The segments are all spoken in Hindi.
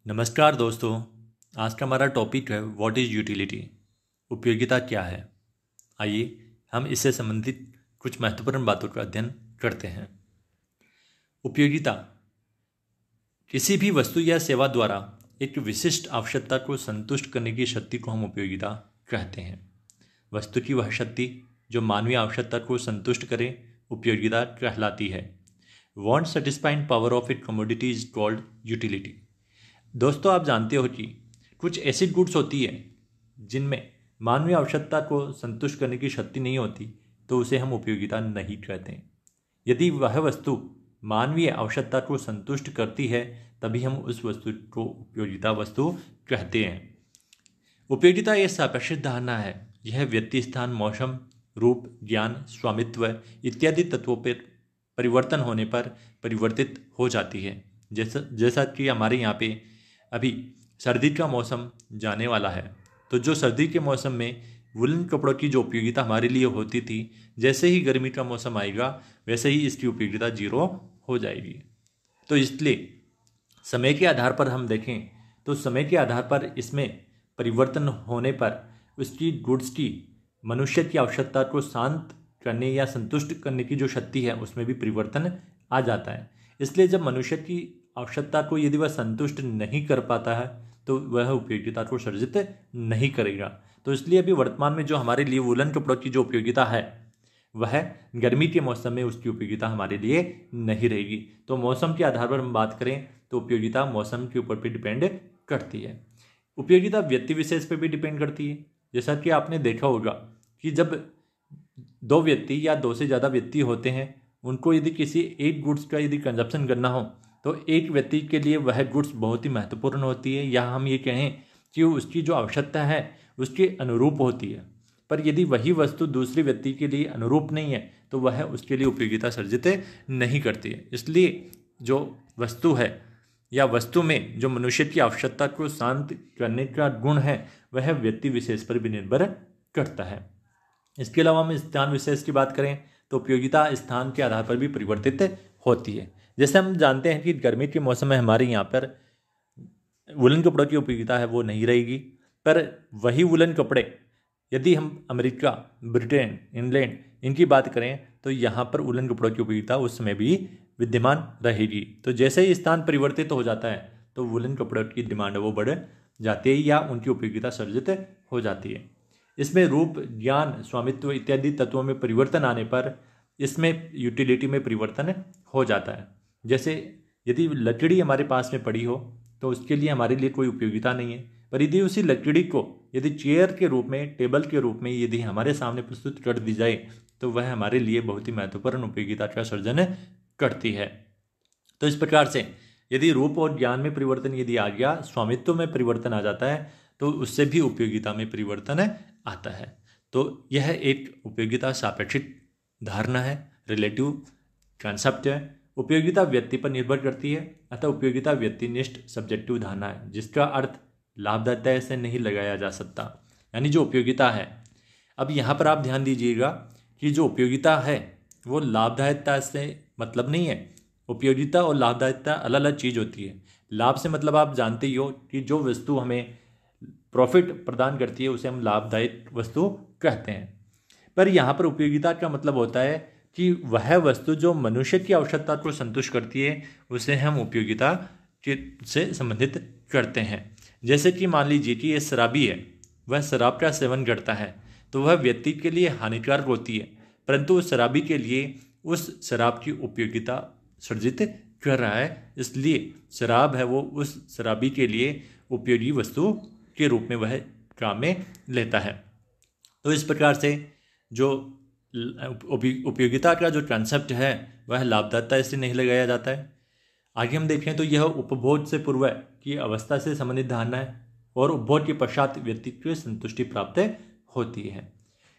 नमस्कार दोस्तों। आज का हमारा टॉपिक है व्हाट इज़ यूटिलिटी। उपयोगिता क्या है। आइए हम इससे संबंधित कुछ महत्वपूर्ण बातों का अध्ययन करते हैं। उपयोगिता किसी भी वस्तु या सेवा द्वारा एक विशिष्ट आवश्यकता को संतुष्ट करने की शक्ति को हम उपयोगिता कहते हैं। वस्तु की वह शक्ति जो मानवीय आवश्यकता को संतुष्ट करे उपयोगिता कहलाती है। Want satisfying power of it commodity is called utility. दोस्तों, आप जानते हो कि कुछ ऐसी गुड्स होती है जिनमें मानवीय आवश्यकता को संतुष्ट करने की शक्ति नहीं होती, तो उसे हम उपयोगिता नहीं कहते। यदि वह वस्तु मानवीय आवश्यकता को संतुष्ट करती है तभी हम उस वस्तु को उपयोगिता वस्तु कहते हैं। उपयोगिता एक सापेक्षिक धारणा है। यह व्यक्ति, स्थान, मौसम, रूप, ज्ञान, स्वामित्व इत्यादि तत्वों पर परिवर्तन होने पर परिवर्तित हो जाती है। जैसा कि हमारे यहाँ पे अभी सर्दी का मौसम जाने वाला है, तो जो सर्दी के मौसम में वुलन कपड़ों की जो उपयोगिता हमारे लिए होती थी, जैसे ही गर्मी का मौसम आएगा वैसे ही इसकी उपयोगिता जीरो हो जाएगी। तो इसलिए समय के आधार पर हम देखें तो समय के आधार पर इसमें परिवर्तन होने पर उसकी गुड्स की मनुष्य की आवश्यकता को शांत करने या संतुष्ट करने की जो शक्ति है उसमें भी परिवर्तन आ जाता है। इसलिए जब मनुष्य की आवश्यकता को यदि वह संतुष्ट नहीं कर पाता है तो वह उपयोगिता को सर्जित नहीं करेगा। तो इसलिए अभी वर्तमान में जो हमारे लिए वुलन कपड़ों की जो उपयोगिता है वह गर्मी के मौसम में उसकी उपयोगिता हमारे लिए नहीं रहेगी। तो मौसम के आधार पर हम बात करें तो उपयोगिता मौसम के ऊपर भी डिपेंड करती है। उपयोगिता व्यक्ति विशेष पर भी डिपेंड करती है। जैसा कि आपने देखा होगा कि जब दो व्यक्ति या दो से ज़्यादा व्यक्ति होते हैं, उनको यदि किसी एक गुड्स का यदि कंजप्शन करना हो तो एक व्यक्ति के लिए वह गुड्स बहुत ही महत्वपूर्ण होती है, या हम ये कहें कि उसकी जो आवश्यकता है उसके अनुरूप होती है। पर यदि वही वस्तु दूसरे व्यक्ति के लिए अनुरूप नहीं है तो वह उसके लिए उपयोगिता सर्जित नहीं करती है। इसलिए जो वस्तु है या वस्तु में जो मनुष्य की आवश्यकता को शांत करने का गुण है वह व्यक्ति विशेष पर भी निर्भर करता है। इसके अलावा हम स्थान विशेष की बात करें तो उपयोगिता स्थान के आधार पर भी परिवर्तित होती है। जैसे हम जानते हैं कि गर्मी के मौसम में हमारे यहाँ पर वुलन कपड़ों की उपयोगिता है वो नहीं रहेगी, पर वही वुलन कपड़े यदि हम अमेरिका, ब्रिटेन, इंग्लैंड इनकी बात करें तो यहाँ पर वुलन कपड़ों की उपयोगिता उस समय भी विद्यमान रहेगी। तो जैसे ही स्थान परिवर्तित हो जाता है तो वुलन कपड़ों की डिमांड वो बढ़ जाती है या उनकी उपयोगिता सर्जित हो जाती है। इसमें रूप, ज्ञान, स्वामित्व इत्यादि तत्वों में परिवर्तन आने पर इसमें यूटिलिटी में परिवर्तन हो जाता है। जैसे यदि लकड़ी हमारे पास में पड़ी हो तो उसके लिए हमारे लिए कोई उपयोगिता नहीं है, पर यदि उसी लकड़ी को यदि चेयर के रूप में, टेबल के रूप में यदि हमारे सामने प्रस्तुत कर दी जाए तो वह हमारे लिए बहुत ही महत्वपूर्ण उपयोगिता का सर्जन करती है। तो इस प्रकार से यदि रूप और ज्ञान में परिवर्तन यदि आ गया, स्वामित्व में परिवर्तन आ जाता है तो उससे भी उपयोगिता में परिवर्तन आता है। तो यह एक उपयोगिता सापेक्षिक धारणा है, रिलेटिव कॉन्सेप्ट है। उपयोगिता व्यक्ति पर निर्भर करती है, अतः उपयोगिता व्यक्तिनिष्ठ सब्जेक्टिव धारणा है जिसका अर्थ लाभदायकता से नहीं लगाया जा सकता। यानी जो उपयोगिता है, अब यहाँ पर आप ध्यान दीजिएगा कि जो उपयोगिता है वो लाभदायकता से मतलब नहीं है। उपयोगिता और लाभदायकता अलग अलग चीज़ होती है। लाभ से मतलब आप जानते ही हो कि जो वस्तु हमें प्रॉफिट प्रदान करती है उसे हम लाभदायक वस्तु कहते हैं, पर यहाँ पर उपयोगिता का मतलब होता है कि वह वस्तु जो मनुष्य की आवश्यकता को संतुष्ट करती है उसे हम उपयोगिता से संबंधित करते हैं। जैसे कि मान लीजिए कि ये शराबी है, वह शराब का सेवन करता है तो वह व्यक्ति के लिए हानिकारक होती है, परंतु उस शराबी के लिए उस शराब की उपयोगिता सर्जित कर रहा है, इसलिए शराब है वो उस शराबी के लिए उपयोगी वस्तु के रूप में वह काम में लेता है। तो इस प्रकार से जो उपयोगिता का जो कॉन्सेप्ट है वह लाभदायकता से नहीं लगाया जाता है। आगे हम देखें तो यह उपभोग से पूर्व की अवस्था से संबंधित धारणा है और उपभोग के पश्चात व्यक्ति को संतुष्टि प्राप्त होती है।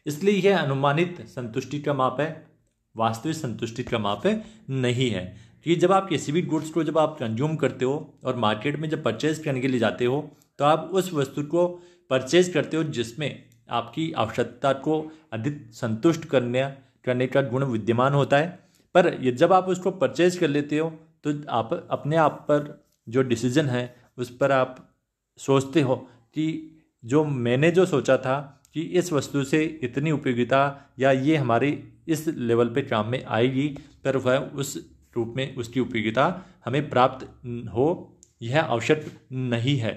इसलिए यह अनुमानित संतुष्टि का माप है, वास्तविक संतुष्टि का माप नहीं है। कि जब आप किसी भी गुड्स को जब आप कंज्यूम करते हो और मार्केट में जब परचेज करने के लिए जाते हो तो आप उस वस्तु को परचेज करते हो जिसमें आपकी आवश्यकता को अधिक संतुष्ट करने का गुण विद्यमान होता है। पर जब आप उसको परचेज कर लेते हो तो आप अपने आप पर जो डिसीजन है उस पर आप सोचते हो कि जो मैंने जो सोचा था कि इस वस्तु से इतनी उपयोगिता या ये हमारे इस लेवल पे काम में आएगी, पर वह उस रूप में उसकी उपयोगिता हमें प्राप्त हो यह आवश्यक नहीं है।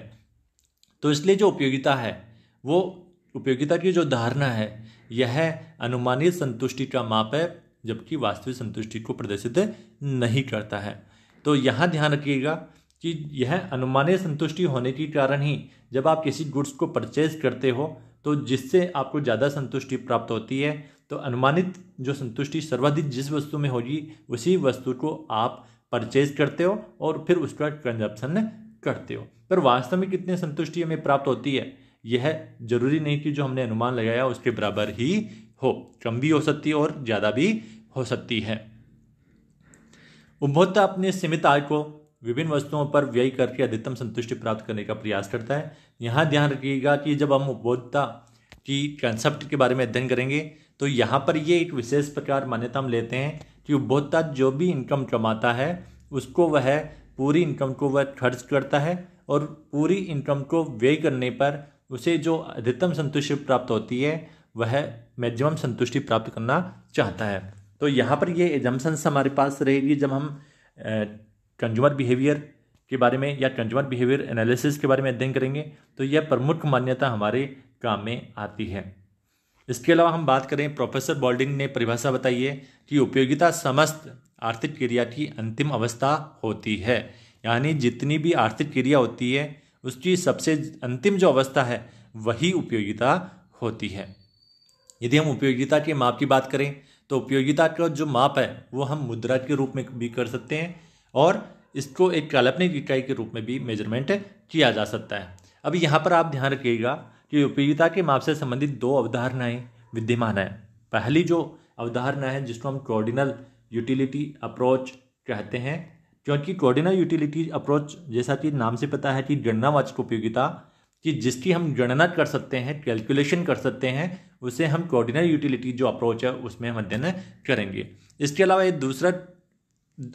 तो इसलिए जो उपयोगिता है, वो उपयोगिता की जो धारणा है, यह अनुमानित संतुष्टि का माप है, जबकि वास्तविक संतुष्टि को प्रदर्शित नहीं करता है। तो यहाँ ध्यान रखिएगा कि यह अनुमानित संतुष्टि होने के कारण ही जब आप किसी गुड्स को परचेज करते हो तो जिससे आपको ज़्यादा संतुष्टि प्राप्त होती है, तो अनुमानित जो संतुष्टि सर्वाधिक जिस वस्तु में होगी उसी वस्तु को आप परचेज करते हो और फिर उसका कंजप्शन करते हो। पर वास्तव में कितनी संतुष्टि हमें प्राप्त होती है, यह जरूरी नहीं कि जो हमने अनुमान लगाया उसके बराबर ही हो, कम भी हो सकती है और ज़्यादा भी हो सकती है। उपभोक्ता अपने सीमित आय को विभिन्न वस्तुओं पर व्यय करके अधिकतम संतुष्टि प्राप्त करने का प्रयास करता है। यहाँ ध्यान रखिएगा कि जब हम उपभोक्ता की कंसेप्ट के बारे में अध्ययन करेंगे तो यहाँ पर ये एक विशेष प्रकार मान्यता हम लेते हैं कि उपभोक्ता जो भी इनकम कमाता है उसको वह पूरी इनकम को वह खर्च करता है और पूरी इनकम को व्यय करने पर उसे जो अधिकतम संतुष्टि प्राप्त होती है वह मैक्सिमम संतुष्टि प्राप्त करना चाहता है। तो यहाँ पर ये एजम्पशंस हमारे पास रहेगी जब हम कंज्यूमर बिहेवियर के बारे में या कंज्यूमर बिहेवियर एनालिसिस के बारे में अध्ययन करेंगे, तो यह प्रमुख मान्यता हमारे काम में आती है। इसके अलावा हम बात करें, प्रोफेसर बॉल्डिंग ने परिभाषा बताई है कि उपयोगिता समस्त आर्थिक क्रिया की अंतिम अवस्था होती है, यानी जितनी भी आर्थिक क्रिया होती है उसकी सबसे अंतिम जो अवस्था है वही उपयोगिता होती है। यदि हम उपयोगिता के माप की बात करें तो उपयोगिता का जो माप है वो हम मुद्रा के रूप में भी कर सकते हैं और इसको एक काल्पनिक इकाई के रूप में भी मेजरमेंट किया जा सकता है। अब यहाँ पर आप ध्यान रखिएगा कि उपयोगिता के माप से संबंधित दो अवधारणाएं विद्यमान है। पहली जो अवधारणा है जिसको हम कोऑर्डिनल यूटिलिटी अप्रोच कहते हैं, क्योंकि कोऑर्डिनल यूटिलिटी अप्रोच जैसा कि नाम से पता है कि गणनावाचक उपयोगिता कि जिसकी हम गणना कर सकते हैं, कैलकुलेशन कर सकते हैं, उसे हम कोऑर्डिनल यूटिलिटी जो अप्रोच है उसमें हम अध्ययन करेंगे। इसके अलावा एक दूसरा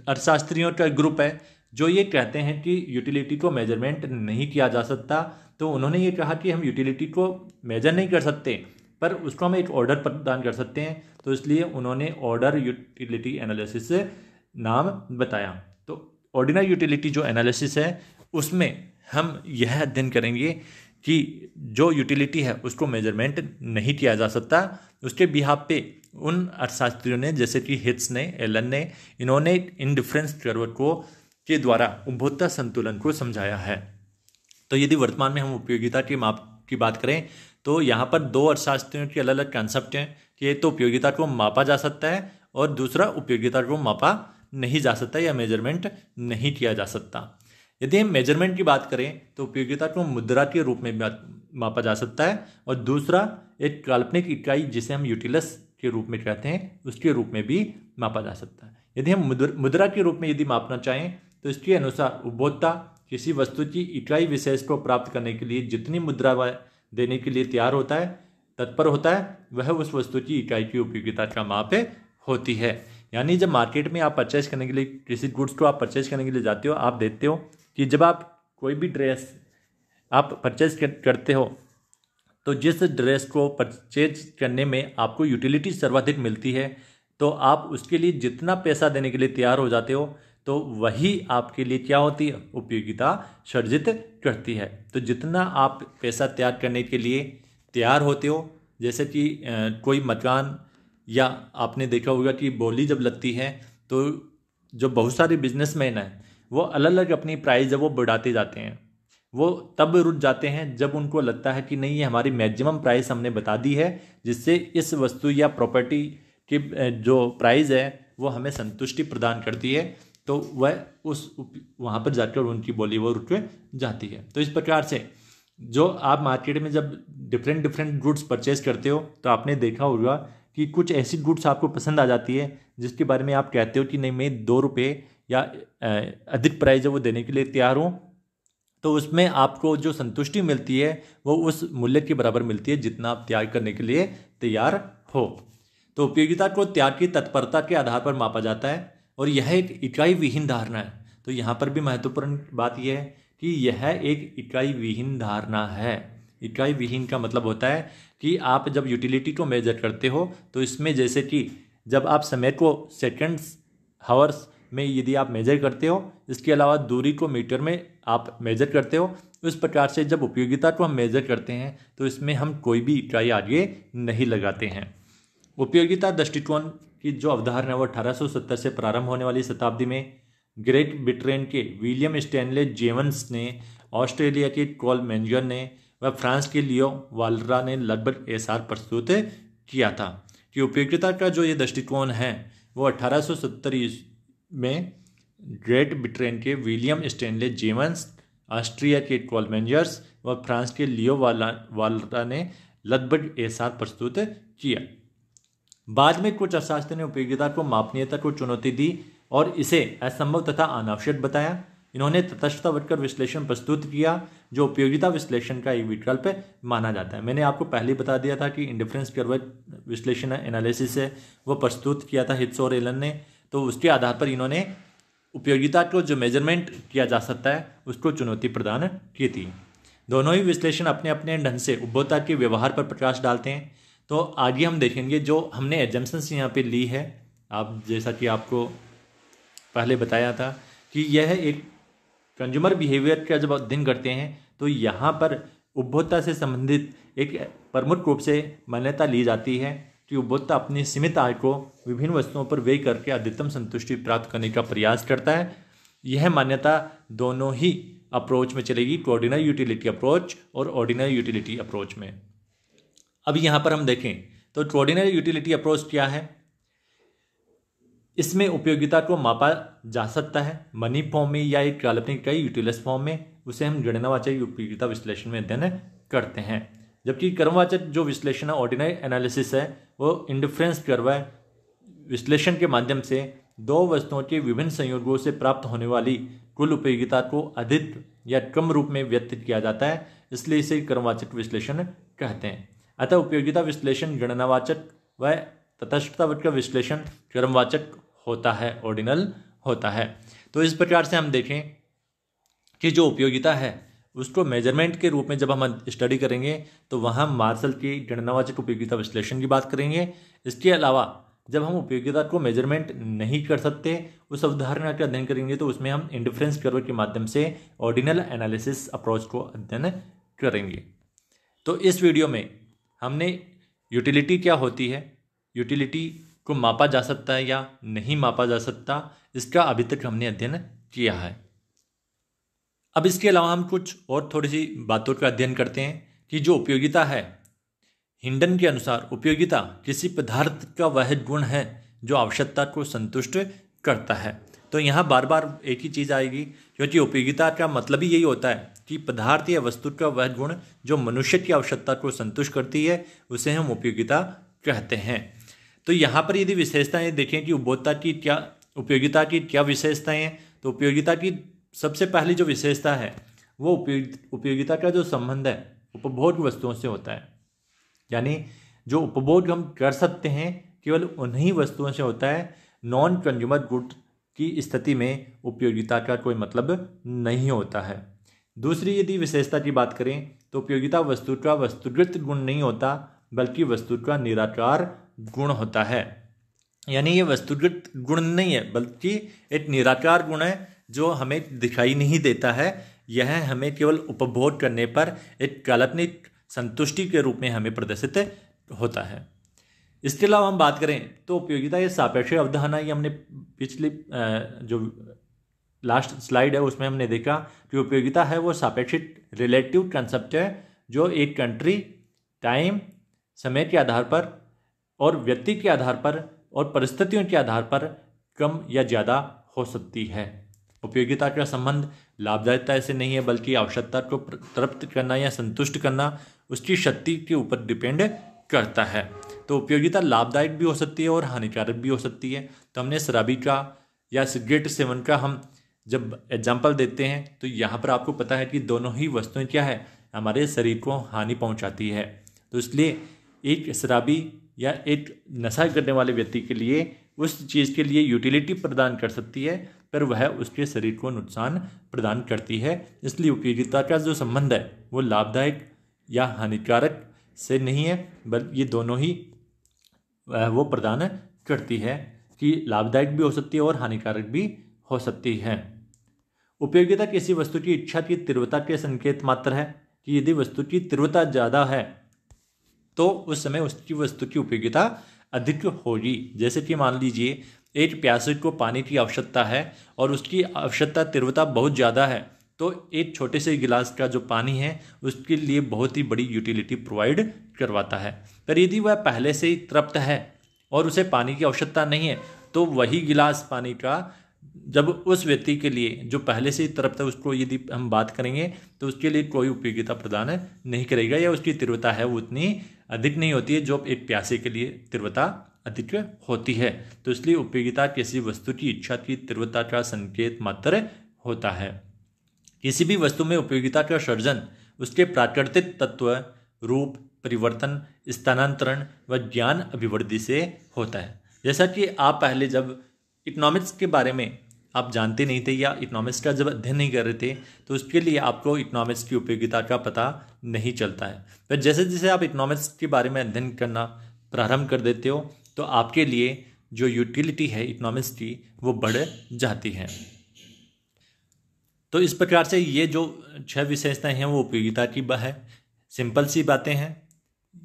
अर्थशास्त्रियों का ग्रुप है जो ये कहते हैं कि यूटिलिटी को मेजरमेंट नहीं किया जा सकता। तो उन्होंने ये कहा कि हम यूटिलिटी को मेजर नहीं कर सकते पर उसको हम एक ऑर्डर प्रदान कर सकते हैं, तो इसलिए उन्होंने ऑर्डर यूटिलिटी एनालिसिस नाम बताया। तो ऑर्डिनल यूटिलिटी जो एनालिसिस है उसमें हम यह अध्ययन करेंगे कि जो यूटिलिटी है उसको मेजरमेंट नहीं किया जा सकता। उसके बिहाफ पे उन अर्थशास्त्रियों ने जैसे कि हिट्स ने, एलन ने, इन्होंने इंडिफरेंस कर्व को के द्वारा उपभोक्ता संतुलन को समझाया है। तो यदि वर्तमान में हम उपयोगिता के माप की बात करें तो यहाँ पर दो अर्थशास्त्रियों के अलग अलग कंसेप्ट हैं कि एक तो उपयोगिता को मापा जा सकता है और दूसरा उपयोगिता को मापा नहीं जा सकता या मेजरमेंट नहीं किया जा सकता। यदि हम मेजरमेंट की बात करें तो उपयोगिता को मुद्रा के रूप में मापा जा सकता है और दूसरा एक काल्पनिक इकाई जिसे हम यूटिलस के रूप में कहते हैं उसके रूप में भी मापा जा सकता है। यदि हम मुद्रा के रूप में यदि मापना चाहें तो इसके अनुसार उपभोक्ता किसी वस्तु की इकाई विशेष को प्राप्त करने के लिए जितनी मुद्रा वह देने के लिए तैयार होता है, तत्पर होता है, वह उस वस्तु की इकाई की उपयोगिता का माप होती है। यानी जब मार्केट में आप परचेज करने के लिए किसी गुड्स को आप परचेज करने के लिए जाते हो, आप देखते हो कि जब आप कोई भी ड्रेस आप परचेज करते हो तो जिस ड्रेस को परचेज करने में आपको यूटिलिटी सर्वाधिक मिलती है तो आप उसके लिए जितना पैसा देने के लिए तैयार हो जाते हो तो वही आपके लिए क्या होती है, उपयोगिता सर्जित करती है। तो जितना आप पैसा त्याग करने के लिए तैयार होते हो, जैसे कि कोई मकान या आपने देखा होगा कि बोली जब लगती है तो जो बहुत सारे बिजनेसमैन हैं वो अलग अलग अपनी प्राइस जब वो बढ़ाते जाते हैं, वो तब रुक जाते हैं जब उनको लगता है कि नहीं ये हमारी मैक्सिमम प्राइस हमने बता दी है जिससे इस वस्तु या प्रॉपर्टी की जो प्राइस है वो हमें संतुष्टि प्रदान करती है, तो वह वहाँ पर जाकर उनकी बोली वो रुक जाती है। तो इस प्रकार से जो आप मार्केट में जब डिफरेंट गुड्स परचेज करते हो तो आपने देखा होगा कि कुछ ऐसी गुड्स आपको पसंद आ जाती है जिसके बारे में आप कहते हो कि नहीं मैं 2 रुपये या अधिक प्राइस जब वो देने के लिए तैयार हूँ, तो उसमें आपको जो संतुष्टि मिलती है वो उस मूल्य के बराबर मिलती है जितना आप त्याग करने के लिए तैयार हो। तो उपयोगिता को त्याग की तत्परता के आधार पर मापा जाता है और यह एक इकाई विहीन धारणा है। तो यहाँ पर भी महत्वपूर्ण बात यह है कि यह एक इकाई विहीन धारणा है। इकाई विहीन का मतलब होता है कि आप जब यूटिलिटी को मेजर करते हो तो इसमें जैसे कि जब आप समय को सेकंड्स हावर्स में यदि आप मेजर करते हो, इसके अलावा दूरी को मीटर में आप मेजर करते हो, उस प्रकार से जब उपयोगिता को हम मेजर करते हैं तो इसमें हम कोई भी इकाई आगे नहीं लगाते हैं। उपयोगिता दृष्टिकोण की जो अवधारणा है वो 1870 से प्रारंभ होने वाली शताब्दी में ग्रेट ब्रिटेन के विलियम स्टैनले जेम्स ने, ऑस्ट्रेलिया के कॉल मेंजर ने व फ्रांस के लियो वालरा ने लगभग ऐसा प्रस्तुत किया था कि उपयोगिता का जो ये दृष्टिकोण है वो 1870 में ग्रेट ब्रिटेन के विलियम स्टैनले जेम्स, ऑस्ट्रिया के कॉल मेंजर्स व फ्रांस के लियो वालरा ने लगभग ऐसा प्रस्तुत किया। बाद में कुछ अर्थशास्त्रियों ने उपयोगिता को मापनीयता को चुनौती दी और इसे असंभव तथा अनावश्यक बताया। इन्होंने तटस्थता वक्र विश्लेषण प्रस्तुत किया जो उपयोगिता विश्लेषण का एक विकल्प माना जाता है। मैंने आपको पहले ही बता दिया था कि इंडिफरेंस कर्व विश्लेषण एनालिसिस है वो प्रस्तुत किया था हिट्स और एलन ने, तो उसके आधार पर इन्होंने उपयोगिता को जो मेजरमेंट किया जा सकता है उसको चुनौती प्रदान की थी। दोनों ही विश्लेषण अपने अपने ढंग से उपभोक्ता के व्यवहार पर प्रकाश डालते हैं। तो आगे हम देखेंगे जो हमने एजम्पशंस यहाँ पे ली है, आप जैसा कि आपको पहले बताया था कि यह एक कंज्यूमर बिहेवियर का जब अध्ययन करते हैं तो यहाँ पर उपभोक्ता से संबंधित एक प्रमुख रूप से मान्यता ली जाती है कि उपभोक्ता अपनी सीमित आय को विभिन्न वस्तुओं पर व्यय करके अधिकतम संतुष्टि प्राप्त करने का प्रयास करता है। यह मान्यता दोनों ही अप्रोच में चलेगी, ऑर्डिनरी यूटिलिटी अप्रोच और ऑर्डिनरी यूटिलिटी अप्रोच में। अब यहाँ पर हम देखें तो ऑर्डिनरी यूटिलिटी अप्रोच क्या है। इसमें उपयोगिता को मापा जा सकता है मनी फॉर्म में या एक काल्पनिक इकाई यूटिलिस फॉर्म में, उसे हम गणनावाचक उपयोगिता विश्लेषण में अध्ययन करते हैं। जबकि कर्मवाचक जो विश्लेषण है ऑर्डिनरी एनालिसिस है वो इंडिफरेंस कर्व विश्लेषण के माध्यम से दो वस्तुओं के विभिन्न संयोगों से प्राप्त होने वाली कुल उपयोगिता को अधिक या कम रूप में व्यक्त किया जाता है, इसलिए इसे कर्मवाचक विश्लेषण कहते हैं। अतः उपयोगिता विश्लेषण गणनावाचक व तटस्थता वक्र विश्लेषण क्रमवाचक होता है, ऑर्डिनल होता है। तो इस प्रकार से हम देखें कि जो उपयोगिता है उसको मेजरमेंट के रूप में जब हम स्टडी करेंगे तो वहाँ मार्शल की गणनावाचक उपयोगिता विश्लेषण की बात करेंगे। इसके अलावा जब हम उपयोगिता को मेजरमेंट नहीं कर सकते उस अवधारणा का अध्ययन करेंगे तो उसमें हम इंडिफरेंस कर्व के माध्यम से ऑर्डिनल एनालिसिस अप्रोच को अध्ययन करेंगे। तो इस वीडियो में हमने यूटिलिटी क्या होती है, यूटिलिटी को मापा जा सकता है या नहीं मापा जा सकता, इसका अभी तक हमने अध्ययन किया है। अब इसके अलावा हम कुछ और थोड़ी सी बातों का अध्ययन करते हैं कि जो उपयोगिता है, हिंडन के अनुसार उपयोगिता किसी पदार्थ का वह गुण है जो आवश्यकता को संतुष्ट करता है। तो यहाँ बार बार एक ही चीज़ आएगी क्योंकि उपयोगिता का मतलब ही यही होता है कि पदार्थ या वस्तु का वह गुण जो मनुष्य की आवश्यकता को संतुष्ट करती है उसे हम उपयोगिता कहते हैं। तो यहाँ पर यदि विशेषताएं देखें कि उपयोगिता की क्या विशेषताएं हैं, तो उपयोगिता की सबसे पहली जो विशेषता है वो उपयोगिता का जो संबंध है उपभोग वस्तुओं से होता है। यानी जो उपभोग हम कर सकते हैं केवल उन्हीं वस्तुओं से होता है। नॉन कंज्यूमर गुड की स्थिति में उपयोगिता का कोई मतलब नहीं होता है। दूसरी यदि विशेषता की बात करें तो उपयोगिता वस्तु का वस्तुगत गुण नहीं होता बल्कि वस्तु का निराकार गुण होता है। यानी ये वस्तुगत गुण नहीं है बल्कि एक निराकार गुण है जो हमें दिखाई नहीं देता है। यह हमें केवल उपभोग करने पर एक काल्पनिक संतुष्टि के रूप में हमें प्रदर्शित होता है। इसके अलावा हम बात करें तो उपयोगिता ये सापेक्ष अवधारणा, ये हमने पिछली जो लास्ट स्लाइड है उसमें हमने देखा कि उपयोगिता है वो सापेक्षिक रिलेटिव कंसेप्ट है जो एक कंट्री, टाइम, समय के आधार पर और व्यक्ति के आधार पर और परिस्थितियों के आधार पर कम या ज़्यादा हो सकती है। उपयोगिता का संबंध लाभदायकता से नहीं है बल्कि आवश्यकता को प्राप्त करना या संतुष्ट करना उसकी शक्ति के ऊपर डिपेंड करता है। तो उपयोगिता लाभदायक भी हो सकती है और हानिकारक भी हो सकती है। तो हमने शराबी का या सिगरेट सेवन का हम जब एग्जाम्पल देते हैं तो यहाँ पर आपको पता है कि दोनों ही वस्तुएं क्या है, हमारे शरीर को हानि पहुँचाती है। तो इसलिए एक शराबी या एक नशा करने वाले व्यक्ति के लिए उस चीज़ के लिए यूटिलिटी प्रदान कर सकती है पर वह उसके शरीर को नुकसान प्रदान करती है। इसलिए उपयोगिता का जो संबंध है वो लाभदायक या हानिकारक से नहीं है, बल्कि ये दोनों ही वो प्रदान करती है कि लाभदायक भी हो सकती है और हानिकारक भी हो सकती है। उपयोगिता किसी वस्तु की इच्छा की तीव्रता के संकेत मात्र है कि यदि वस्तु की तीव्रता ज़्यादा है तो उस समय उसकी वस्तु की उपयोगिता अधिक होगी। जैसे कि मान लीजिए एक प्यासे को पानी की आवश्यकता है और उसकी आवश्यकता तीव्रता बहुत ज़्यादा है, तो एक छोटे से गिलास का जो पानी है उसके लिए बहुत ही बड़ी यूटिलिटी प्रोवाइड करवाता है। पर यदि वह पहले से ही तृप्त है और उसे पानी की आवश्यकता नहीं है, तो वही गिलास पानी का जब उस व्यक्ति के लिए जो पहले से ही तृप्त है उसको यदि हम बात करेंगे तो उसके लिए कोई उपयोगिता प्रदान नहीं करेगा, या उसकी तीव्रता है वो उतनी अधिक नहीं होती है जो एक प्यासे के लिए तीव्रता अधिक होती है। तो इसलिए उपयोगिता किसी वस्तु की इच्छा की तीव्रता का संकेत मात्र होता है। किसी भी वस्तु में उपयोगिता का सर्जन उसके प्राकृतिक तत्व, रूप, परिवर्तन, स्थानांतरण व ज्ञान अभिवृद्धि से होता है। जैसा कि आप पहले जब इकोनॉमिक्स के बारे में आप जानते नहीं थे या इकोनॉमिक्स का जब अध्ययन नहीं कर रहे थे तो उसके लिए आपको इकोनॉमिक्स की उपयोगिता का पता नहीं चलता है। पर जैसे जैसे आप इकोनॉमिक्स के बारे में अध्ययन करना प्रारंभ कर देते हो तो आपके लिए जो यूटिलिटी है इकोनॉमिक्स की वो बढ़ जाती है। तो इस प्रकार से ये जो 6 विशेषताएं हैं वो उपयोगिता की है। सिंपल सी बातें हैं,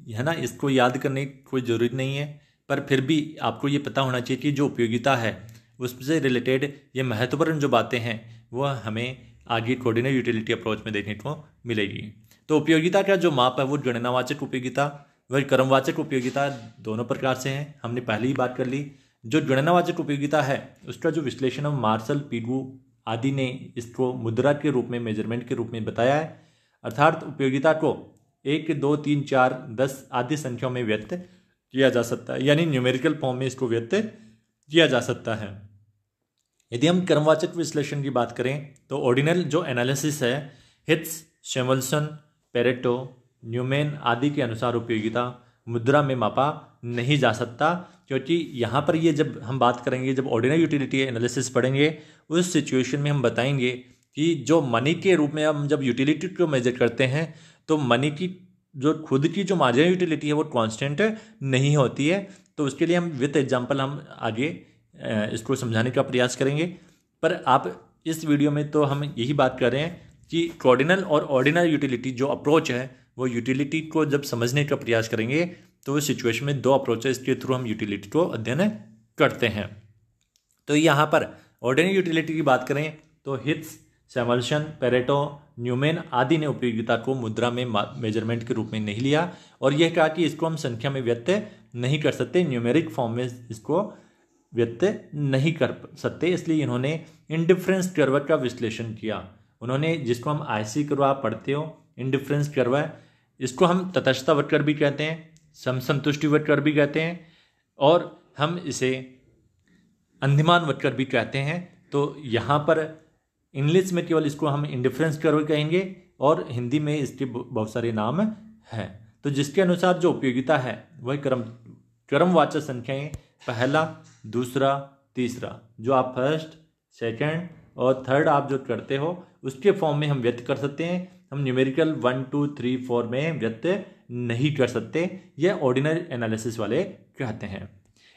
है ना, इसको याद करने की कोई ज़रूरत नहीं है, पर फिर भी आपको ये पता होना चाहिए कि जो उपयोगिता है उससे रिलेटेड ये महत्वपूर्ण जो बातें हैं वो हमें आगे कोऑर्डिनेट यूटिलिटी अप्रोच में देखने को मिलेगी। तो उपयोगिता का जो माप है वो गणनावाचक उपयोगिता व क्रमवाचक उपयोगिता दोनों प्रकार से हैं, हमने पहले ही बात कर ली। जो गणनावाचक उपयोगिता है उसका जो विश्लेषण हम मार्शल, पीगू आदि ने इसको मुद्रा के रूप में, मेजरमेंट के रूप में बताया है। अर्थात उपयोगिता को 1, 2, 3, 4, 10 आदि संख्याओं में व्यक्त किया जा सकता है, यानी न्यूमेरिकल फॉर्म में इसको व्यक्त किया जा सकता है। यदि हम क्रमवाचक विश्लेषण की बात करें तो ऑर्डिनल जो एनालिसिस है हिट्स, सैमुअल्सन, पेरेटो, न्यूमैन आदि के अनुसार उपयोगिता मुद्रा में मापा नहीं जा सकता, क्योंकि यहाँ पर ये जब हम बात करेंगे, जब ऑर्डिनल यूटिलिटी एनालिसिस पढ़ेंगे उस सिचुएशन में हम बताएंगे कि जो मनी के रूप में हम जब यूटिलिटी को मेजर करते हैं तो मनी की जो खुद की जो मार्जिनल यूटिलिटी है वो कांस्टेंट नहीं होती है। तो उसके लिए हम विद एग्जांपल हम आगे इसको समझाने का प्रयास करेंगे। पर आप इस वीडियो में तो हम यही बात कर रहे हैं कि ऑर्डिनल और ऑर्डिनल यूटिलिटी जो अप्रोच है वो यूटिलिटी को जब समझने का प्रयास करेंगे तो उस सिचुएशन में 2 अप्रोचेस के थ्रू हम यूटिलिटी को अध्ययन करते हैं। तो यहाँ पर ऑर्डिनल यूटिलिटी की बात करें तो हिट्स, सैमुअल्सन, पेरेटो, न्यूमैन आदि ने उपयोगिता को मुद्रा में मेजरमेंट के रूप में नहीं लिया और यह कहा कि इसको हम संख्या में व्यक्त नहीं कर सकते, न्यूमेरिक फॉर्म में इसको व्यक्त नहीं कर सकते। इसलिए इन्होंने इंडिफरेंस कर्व का विश्लेषण किया। उन्होंने, जिसको हम आईसी कर्व आप पढ़ते हो, इंडिफरेंस कर्व, इसको हम तटस्थता वक्र भी कहते हैं, समसंतुष्टि वक्र भी कहते हैं और हम इसे अंधिमान वक्र भी कहते हैं। तो यहाँ पर इंग्लिश में केवल इसको हम इंडिफरेंस कर्व कहेंगे और हिंदी में इसके बहुत सारे नाम हैं। तो जिसके अनुसार जो उपयोगिता है वह क्रमवाचक संख्याएं पहला, दूसरा, तीसरा, जो आप फर्स्ट, सेकंड और थर्ड आप जो करते हो उसके फॉर्म में हम व्यक्त कर सकते हैं। हम न्यूमेरिकल 1, 2, 3, 4 में व्यक्त नहीं कर सकते। यह ऑर्डिनल एनालिसिस वाले कहते हैं।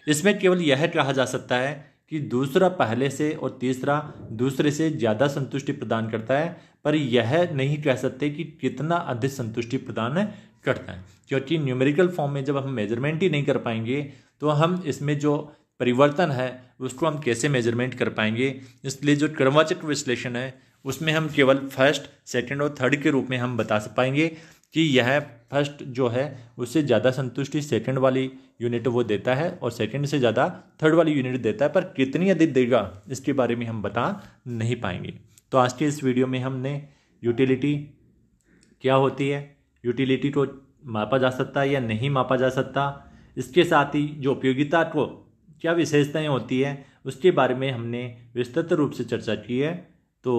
इसमें केवल यह कहा जा सकता है कि दूसरा पहले से और तीसरा दूसरे से ज़्यादा संतुष्टि प्रदान करता है, पर यह नहीं कह सकते कि कितना अधिक संतुष्टि प्रदान करता है, क्योंकि न्यूमेरिकल फॉर्म में जब हम मेजरमेंट ही नहीं कर पाएंगे तो हम इसमें जो परिवर्तन है उसको हम कैसे मेजरमेंट कर पाएंगे। इसलिए जो क्रमवाचक विश्लेषण है उसमें हम केवल फर्स्ट, सेकंड और थर्ड के रूप में हम बता पाएंगे कि यह फर्स्ट जो है उससे ज़्यादा संतुष्टि सेकंड वाली यूनिट वो देता है और सेकंड से ज़्यादा थर्ड वाली यूनिट देता है, पर कितनी अधिक देगा इसके बारे में हम बता नहीं पाएंगे। तो आज के इस वीडियो में हमने यूटिलिटी क्या होती है, यूटिलिटी को मापा जा सकता है या नहीं मापा जा सकता, इसके साथ ही जो उपयोगिता को क्या विशेषताएं होती है उसके बारे में हमने विस्तृत रूप से चर्चा की है। तो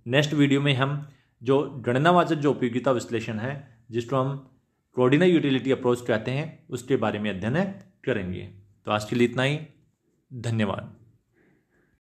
नेक्स्ट वीडियो में हम जो गणनावाचक जो उपयोगिता विश्लेषण है जिसको हम कोऑर्डिनेट यूटिलिटी अप्रोच कहते हैं उसके बारे में अध्ययन करेंगे। तो आज के लिए इतना ही, धन्यवाद।